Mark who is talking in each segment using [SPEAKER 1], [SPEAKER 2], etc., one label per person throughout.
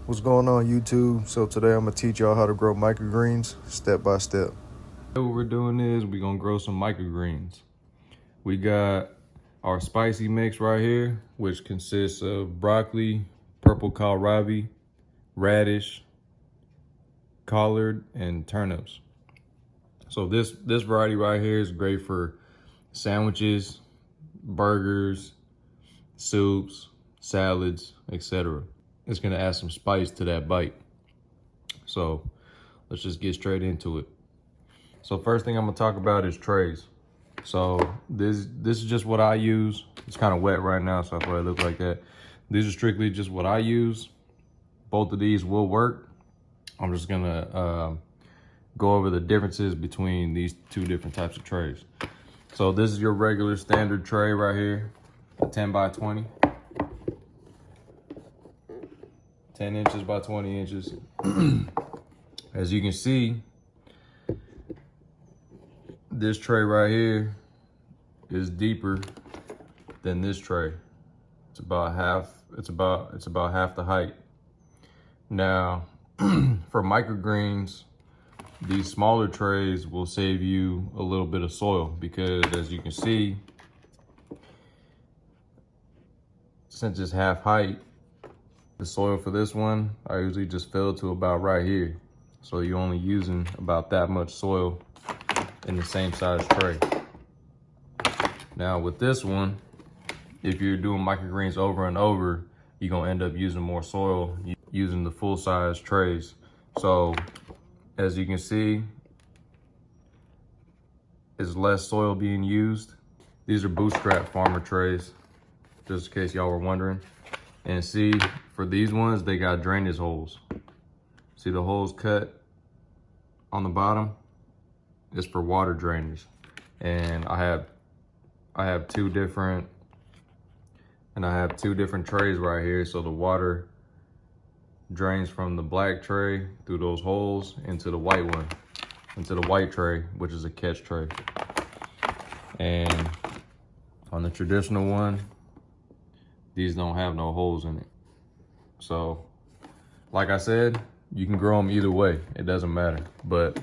[SPEAKER 1] What's going on YouTube? So today I'm gonna teach y'all how to grow microgreens step by step.
[SPEAKER 2] What we're doing is we're gonna grow some microgreens. We got our spicy mix right here, which consists of broccoli, purple kohlrabi, radish, collard, and turnips. So this variety right here is great for sandwiches, burgers, soups, salads, etc. It's gonna add some spice to that bite. So let's just get straight into it. So first thing I'm gonna talk about is trays. So this is just what I use. It's kind of wet right now, so that's why it looks like that. These are strictly just what I use. Both of these will work. I'm just gonna go over the differences between these two different types of trays. So this is your regular standard tray right here, a 10 by 20. 10 inches by 20 inches. As you can see, this tray right here is deeper than this tray. It's about half the height. Now, for microgreens, these smaller trays will save you a little bit of soil because, as you can see, since it's half height, the soil for this one, I usually just fill to about right here. So you're only using about that much soil in the same size tray. Now with this one, if you're doing microgreens over and over, you're gonna end up using more soil using the full size trays. So as you can see, is less soil being used. These are bootstrap farmer trays, just in case y'all were wondering. And see, for these ones, they got drainage holes. See the holes cut on the bottom? It's for water drainage. And I have two different trays right here. So the water drains from the black tray through those holes into the white one, into the white tray, which is a catch tray. And on the traditional one, these don't have no holes in it. So, like I said, you can grow them either way. It doesn't matter. But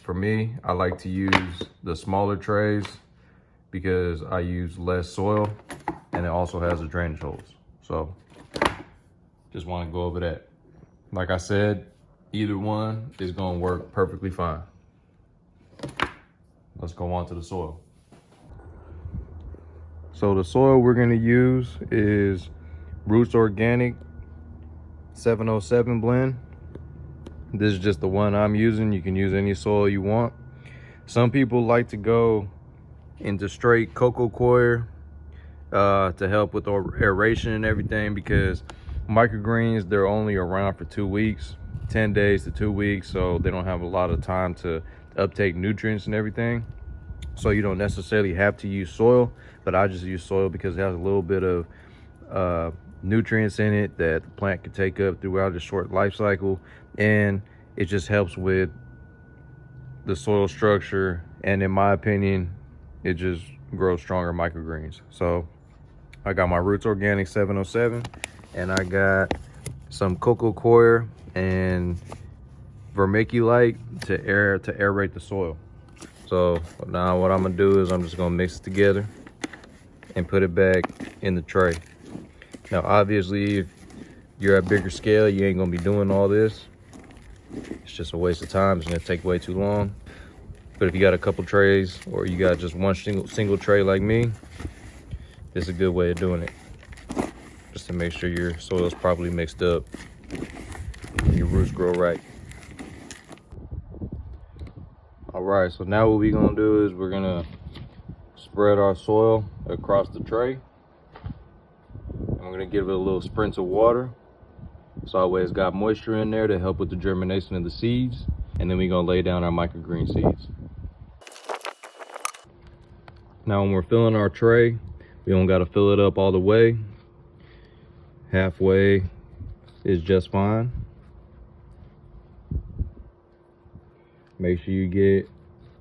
[SPEAKER 2] for me, I like to use the smaller trays because I use less soil and it also has the drainage holes. So, just want to go over that. Like I said, either one is going to work perfectly fine. Let's go on to the soil. So the soil we're going to use is Roots Organic 707 blend. This is just the one I'm using. You can use any soil you want. Some people like to go into straight cocoa coir to help with aeration and everything, because microgreens, they're only around for 2 weeks, 10 days to 2 weeks, so they don't have a lot of time to uptake nutrients and everything. So you don't necessarily have to use soil, but I just use soil because it has a little bit of nutrients in it that the plant can take up throughout its short life cycle, and it just helps with the soil structure, and in my opinion, it just grows stronger microgreens. So I got my Roots Organic 707, and I got some cocoa coir and vermiculite to aerate the soil. So now what I'm gonna do is I'm just gonna mix it together and put it back in the tray. Now obviously, if you're at bigger scale, you ain't gonna be doing all this. It's just a waste of time. It's gonna take way too long. But if you got a couple trays, or you got just one single tray like me, this is a good way of doing it. Just to make sure your soil is properly mixed up and your roots grow right. All right, so now what we're gonna do is we're gonna spread our soil across the tray. And we're gonna give it a little spritz of water. So that way it's got moisture in there to help with the germination of the seeds. And then we're gonna lay down our microgreen seeds. Now when we're filling our tray, we don't gotta fill it up all the way. Halfway is just fine. Make sure you get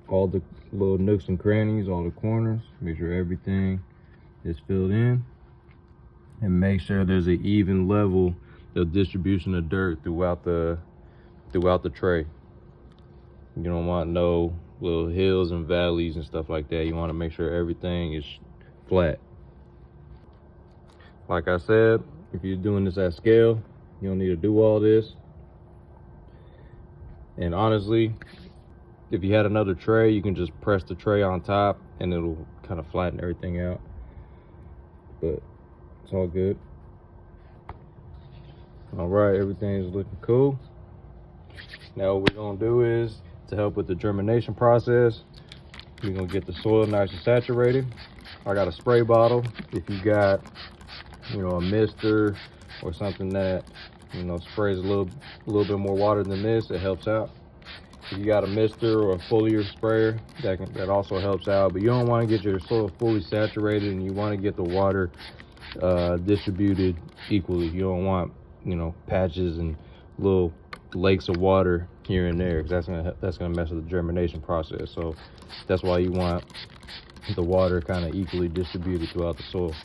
[SPEAKER 2] all the little nooks and crannies, all the corners. Make sure everything is filled in. And make sure there's an even level the distribution of dirt throughout the tray. You don't want no little hills and valleys and stuff like that. You want to make sure everything is flat. Like I said, if you're doing this at scale, you don't need to do all this. And honestly, if you had another tray, you can just press the tray on top and it'll kind of flatten everything out. But it's all good. All right, everything's looking cool. Now what we're gonna do is, to help with the germination process, we're gonna get the soil nice and saturated. I got a spray bottle. If you got, a mister or something that, sprays a little bit more water than this, it helps out. If you got a mister or a foliar sprayer, that also helps out. But you don't want to get your soil fully saturated, and you want to get the water distributed equally. You don't want, patches and little lakes of water here and there, because that's gonna mess with the germination process. So that's why you want the water kind of equally distributed throughout the soil.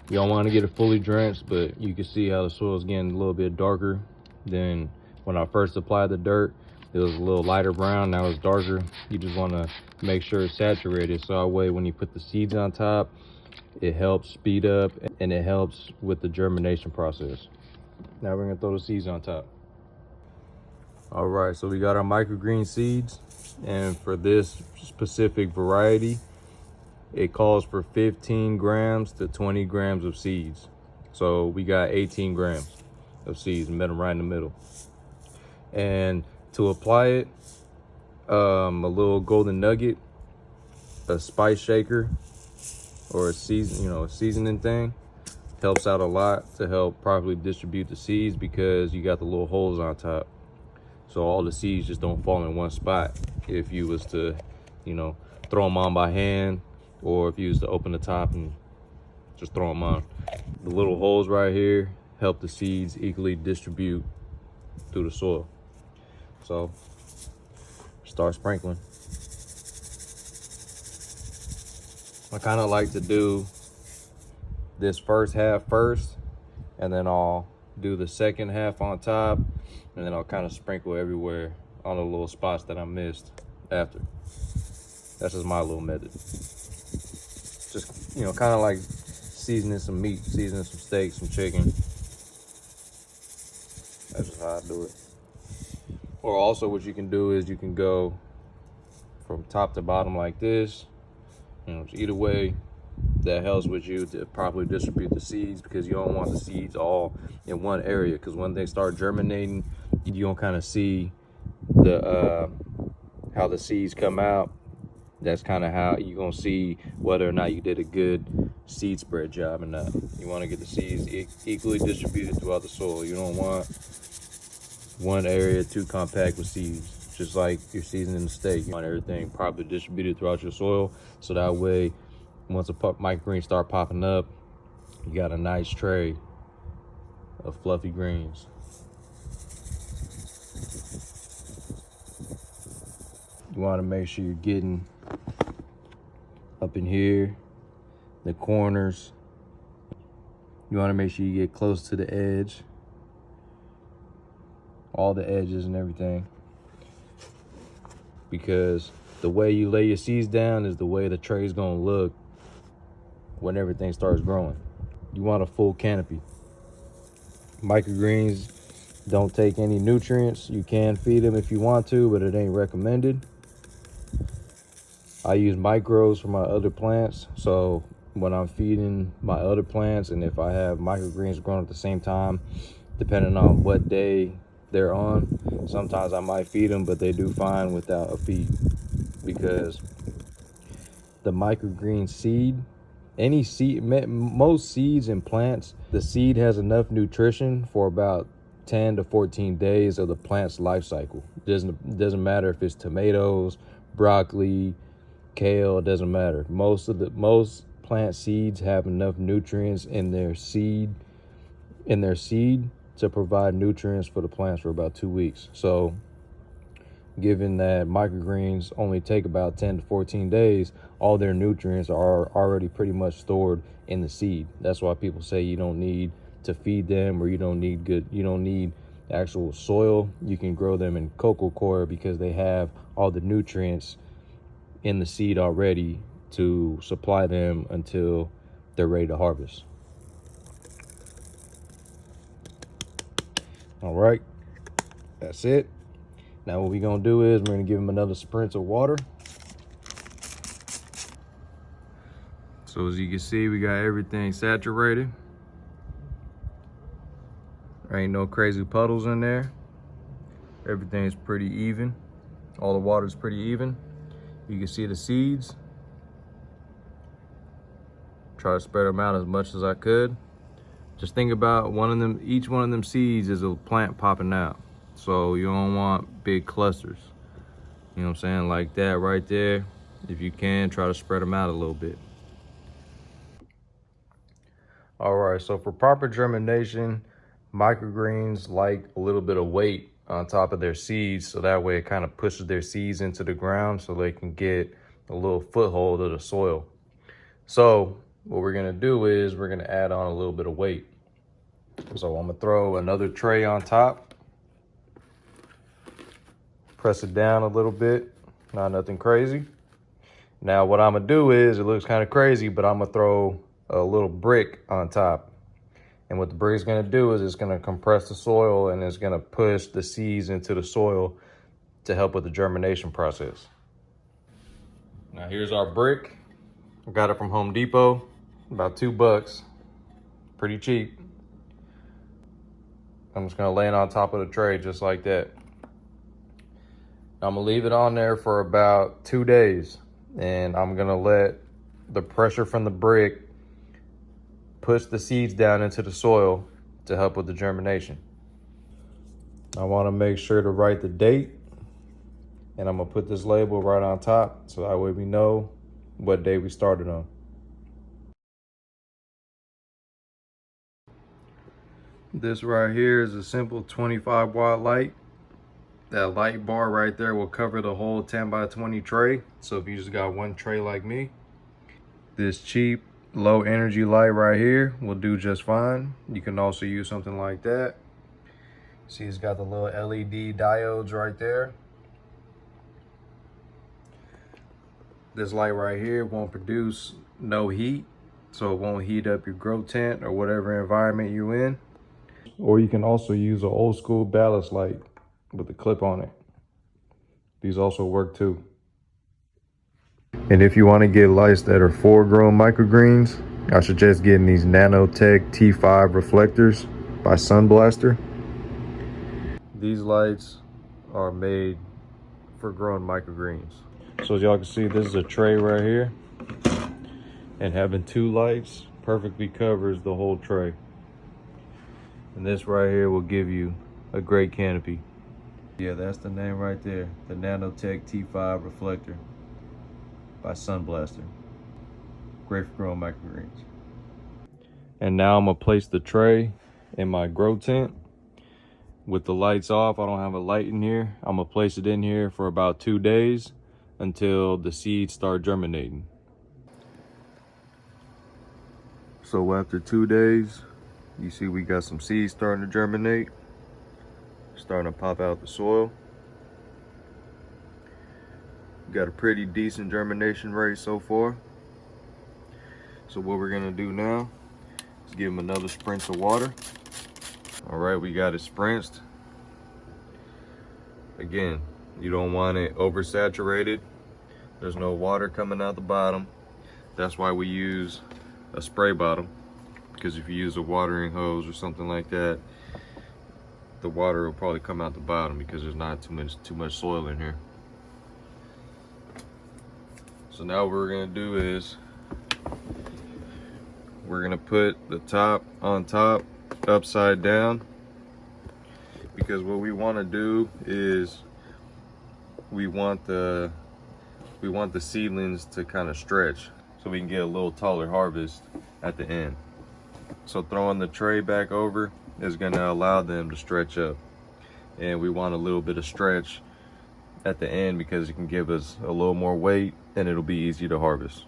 [SPEAKER 2] You don't want to get it fully drenched, but you can see how the soil is getting a little bit darker than when I first applied the dirt. It was a little lighter brown, now it's darker. You just want to make sure it's saturated, so that way when you put the seeds on top, it helps speed up and it helps with the germination process. Now we're gonna throw the seeds on top. All right, so we got our microgreen seeds, and for this specific variety, it calls for 15 grams to 20 grams of seeds. So we got 18 grams of seeds and met them right in the middle. And to apply it, a little golden nugget, a spice shaker, or a seasoning thing helps out a lot to help properly distribute the seeds, because you got the little holes on top. So all the seeds just don't fall in one spot. If you was to, throw them on by hand, or if you was to open the top and just throw them on. The little holes right here help the seeds equally distribute through the soil. So start sprinkling. I kind of like to do this first half first, and then I'll do the second half on top, and then I'll kind of sprinkle everywhere on the little spots that I missed after. That's just my little method. Just, kind of like seasoning some meat, seasoning some steak, some chicken. That's just how I do it. Or also what you can do is you can go from top to bottom like this. Either way, that helps with you to properly distribute the seeds, because you don't want the seeds all in one area, because when they start germinating, you don't kind of see the how the seeds come out. That's kind of how you're gonna see whether or not you did a good seed spread job or not. You want to get the seeds equally distributed throughout the soil. You don't want one area too compact with seeds. Just like you're seasoning the steak, you want everything properly distributed throughout your soil, so that way once the microgreens start popping up, you got a nice tray of fluffy greens. You want to make sure you're getting up in here, the corners. You want to make sure you get close to the edge, all the edges and everything, because the way you lay your seeds down is the way the tray is going to look when everything starts growing. You want a full canopy. Microgreens don't take any nutrients. You can feed them if you want to, but it ain't recommended. I use micros for my other plants, so when I'm feeding my other plants, and if I have microgreens growing at the same time, depending on what day they're on, sometimes I might feed them, but they do fine without a feed, because the microgreen seed, most seeds and plants, the seed has enough nutrition for about 10 to 14 days of the plant's life cycle. It doesn't matter if it's tomatoes, broccoli, kale, it doesn't matter. Most plant seeds have enough nutrients in their seed to provide nutrients for the plants for about 2 weeks. So given that microgreens only take about 10 to 14 days, all their nutrients are already pretty much stored in the seed. That's why people say you don't need to feed them, or you don't need actual soil. You can grow them in coco coir because they have all the nutrients in the seed already to supply them until they're ready to harvest. All right, that's it. Now what we're gonna do is we're gonna give them another spritz of water. So as you can see, we got everything saturated. There ain't no crazy puddles in there. Everything's pretty even. All the water's pretty even. You can see the seeds. Try to spread them out as much as I could. Just think about each one of them seeds is a plant popping out. So you don't want big clusters. You know what I'm saying? Like that right there. If you can, try to spread them out a little bit. All right, so for proper germination, microgreens like a little bit of weight on top of their seeds, so that way it kind of pushes their seeds into the ground so they can get a little foothold of the soil. So what we're gonna do is we're gonna add on a little bit of weight. So I'm gonna throw another tray on top, press it down a little bit, not nothing crazy. Now what I'm gonna do is, it looks kind of crazy, but I'm gonna throw a little brick on top. And what the brick's gonna do is it's gonna compress the soil and it's gonna push the seeds into the soil to help with the germination process. Now here's our brick. I got it from Home Depot, about $2, pretty cheap. I'm just gonna lay it on top of the tray just like that. I'm gonna leave it on there for about 2 days, and I'm gonna let the pressure from the brick push the seeds down into the soil to help with the germination. I wanna make sure to write the date, and I'm gonna put this label right on top so that way we know what day we started on. This right here is a simple 25 watt light. That light bar right there will cover the whole 10 by 20 tray. So if you just got one tray like me, this cheap low energy light right here will do just fine. You can also use something like that. See, it's got the little LED diodes right there. This light right here won't produce no heat, so it won't heat up your grow tent or whatever environment you're in. Or you can also use an old school ballast light with a clip on it. These also work too. And if you want to get lights that are full grown microgreens, I suggest getting these Nanotech T5 reflectors by Sunblaster. These lights are made for growing microgreens. So as y'all can see, this is a tray right here, and having 2 lights perfectly covers the whole tray. And this right here will give you a great canopy. Yeah, that's the name right there, the Nanotech T5 reflector by Sunblaster. Great for growing microgreens. And now I'm gonna place the tray in my grow tent with the lights off. I don't have a light in here. I'm gonna place it in here for about 2 days until the seeds start germinating. So after 2 days, you see we got some seeds starting to germinate, starting to pop out the soil. Got a pretty decent germination rate so far. So what we're gonna do now is give them another spritz of water. All right, we got it spritzed. Again, you don't want it oversaturated. There's no water coming out the bottom. That's why we use a spray bottom, because if you use a watering hose or something like that, the water will probably come out the bottom because there's not too much soil in here. So now what we're gonna do is we're gonna put the top on top upside down, because what we want to do is we want the seedlings to kind of stretch so we can get a little taller harvest at the end. So throwing the tray back over is going to allow them to stretch up, and we want a little bit of stretch at the end because it can give us a little more weight and it'll be easy to harvest.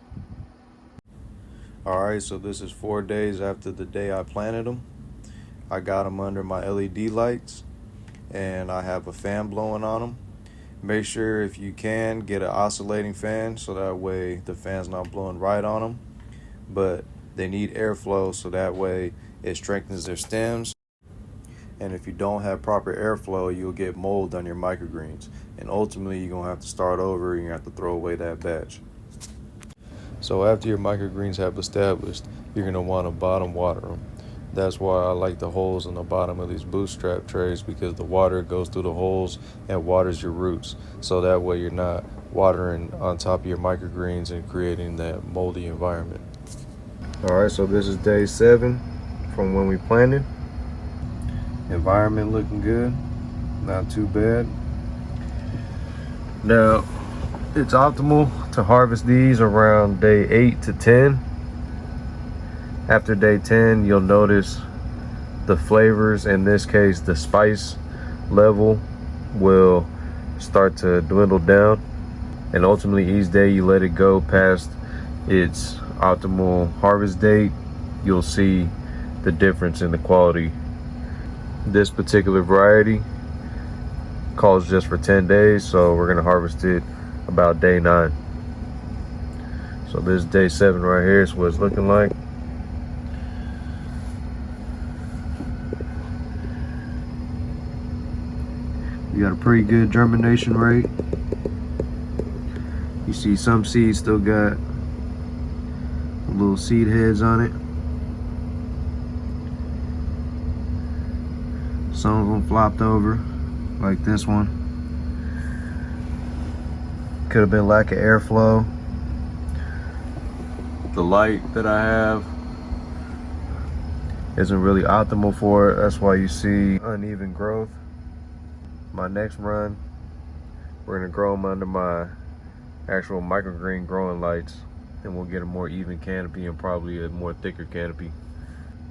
[SPEAKER 2] All right, so this is 4 days after the day I planted them.
[SPEAKER 1] I got them under my LED lights, and I have a fan blowing on them. Make sure, if you can, get an oscillating fan so that way the fan's not blowing right on them. But they need airflow so that way it strengthens their stems. And if you don't have proper airflow, you'll get mold on your microgreens. And ultimately, you're going to have to start over and you have to throw away that batch. So after your microgreens have established, you're going to want to bottom water them. That's why I like the holes in the bottom of these bootstrap trays, because the water goes through the holes and waters your roots. So that way you're not watering on top of your microgreens and creating that moldy environment. All right, so this is day 7 from when we planted. Environment looking good, not too bad. Now, it's optimal to harvest these around day 8 to 10. After day 10, you'll notice the flavors, in this case the spice level, will start to dwindle down, and ultimately each day you let it go past its optimal harvest date, you'll see the difference in the quality. This particular variety calls just for 10 days, so we're going to harvest it about day 9. So this is day 7 right here. Is what it's looking like. You got a pretty good germination rate. You see some seeds still got little seed heads on it. Some of them flopped over, like this one. Could have been lack of airflow. The light that I have isn't really optimal for it. That's why you see uneven growth. My next run, we're gonna grow them under my actual microgreen growing lights, and we'll get a more even canopy and probably a more thicker canopy.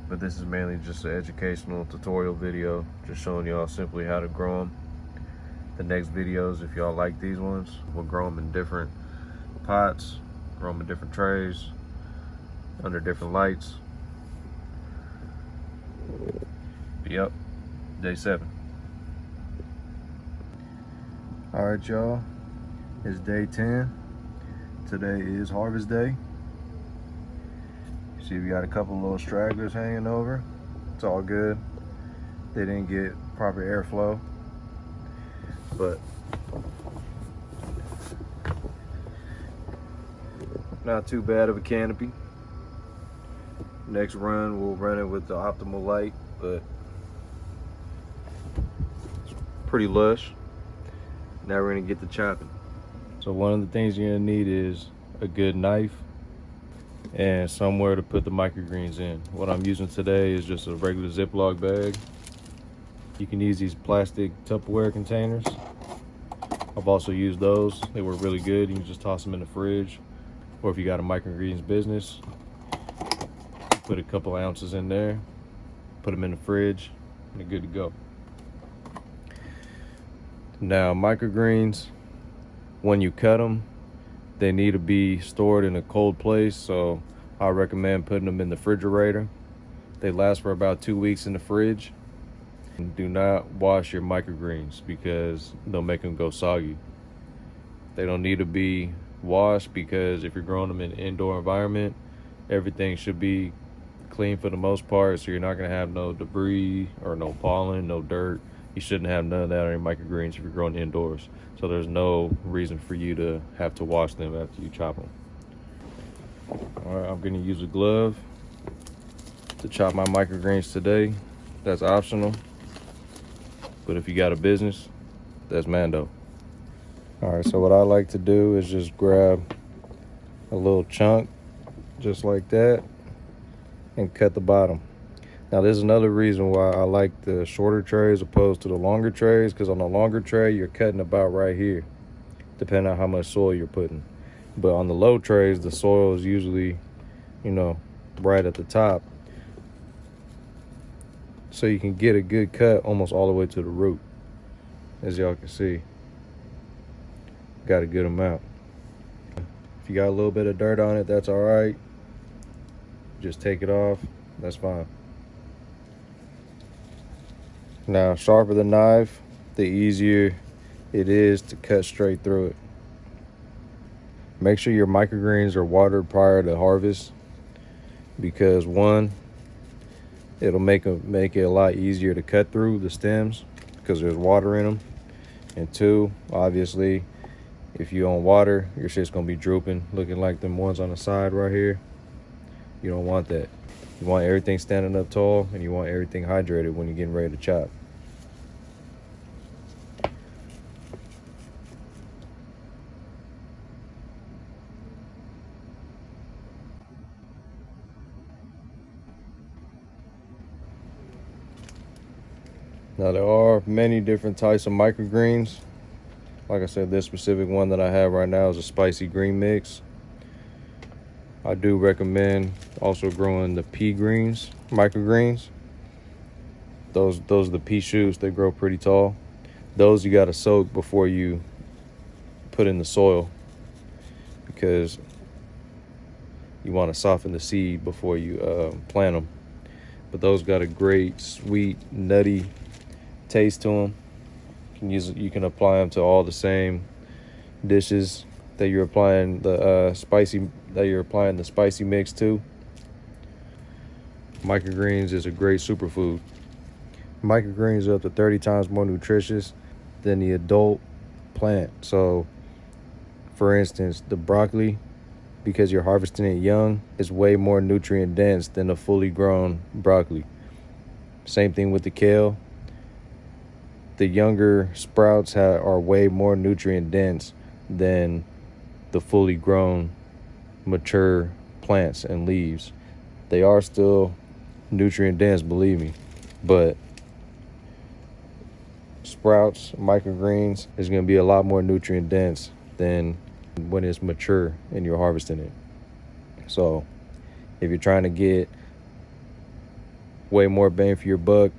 [SPEAKER 1] But this is mainly just an educational tutorial video, just showing y'all simply how to grow them. The next videos, if y'all like these ones, we'll grow them in different pots, grow them in different trays, under different lights. But yep, day 7. All right, y'all, it's day 10. Today is harvest day. See, we got a couple little stragglers hanging over. It's all good. They didn't get proper airflow, but not too bad of a canopy. Next run, we'll run it with the optimal light, but it's pretty lush. Now we're gonna get to chopping. So one of the things you're gonna need is a good knife and somewhere to put the microgreens in. What I'm using today is just a regular Ziploc bag. You can use these plastic Tupperware containers. I've also used those. They work really good. You can just toss them in the fridge, or if you got a microgreens business, put a couple ounces in there, put them in the fridge, and they're good to go. Now, microgreens, when you cut them, they need to be stored in a cold place, so I recommend putting them in the refrigerator. They last for about 2 weeks in the fridge. And do not wash your microgreens because they'll make them go soggy. They don't need to be washed because if you're growing them in an indoor environment, everything should be clean for the most part, so you're not going to have no debris or no pollen, no dirt. You shouldn't have none of that on your microgreens if you're growing indoors. So there's no reason for you to have to wash them after you chop them. All right, I'm going to use a glove to chop my microgreens today. That's optional. But if you got a business, that's Mando. All right, so what I like to do is just grab a little chunk just like that and cut the bottom. Now, there's another reason why I like the shorter tray as opposed to the longer trays, because on the longer tray, you're cutting about right here, depending on how much soil you're putting. But on the low trays, the soil is usually, right at the top. So you can get a good cut almost all the way to the root. As y'all can see, got a good amount. If you got a little bit of dirt on it, that's all right. Just take it off, that's fine. Now, sharper the knife, the easier it is to cut straight through it. Make sure your microgreens are watered prior to harvest, because one, it'll make it a lot easier to cut through the stems because there's water in them. And two, obviously, if you don't water, your shit's gonna be drooping, looking like them ones on the side right here. You don't want that. You want everything standing up tall, and you want everything hydrated when you're getting ready to chop. Now, there are many different types of microgreens. Like I said, this specific one that I have right now is a spicy green mix. I do recommend also growing the pea greens, microgreens. Those are the pea shoots. They grow pretty tall. Those you got to soak before you put in the soil, because you want to soften the seed before you plant them. But those got a great sweet nutty taste to them. You can apply them to all the same dishes that you're applying the spicy mix to. Microgreens is a great superfood. Microgreens are up to 30 times more nutritious than the adult plant. So, for instance, the broccoli, because you're harvesting it young, is way more nutrient dense than a fully grown broccoli. Same thing with the kale. The younger sprouts are way more nutrient dense than the fully grown, mature plants and leaves. They are still nutrient dense, believe me, but sprouts, microgreens, is going to be a lot more nutrient dense than when it's mature and you're harvesting it. So if you're trying to get way more bang for your buck,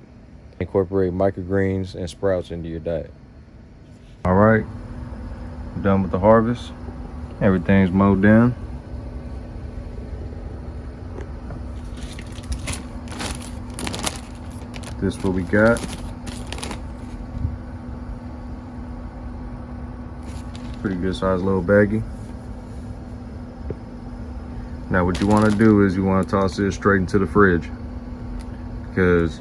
[SPEAKER 1] incorporate microgreens and sprouts into your diet. All right, done with the harvest. Everything's mowed down. This is what we got. Pretty good sized little baggie. Now what you want to do is you want to toss it straight into the fridge, because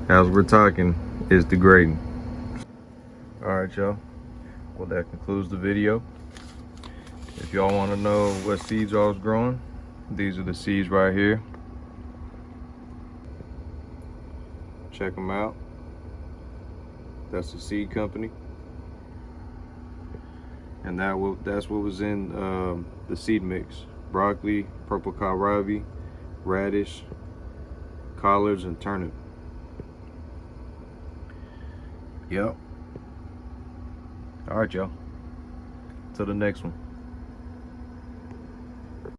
[SPEAKER 1] as we're talking, it's degrading. All right, y'all. Well, that concludes the video. If y'all want to know what seeds I was growing, these are the seeds right here. Check them out. That's the seed company. And that's what was in the seed mix: broccoli, purple kohlrabi, radish, collards, and turnip. Yep. All right, y'all. Till the next one.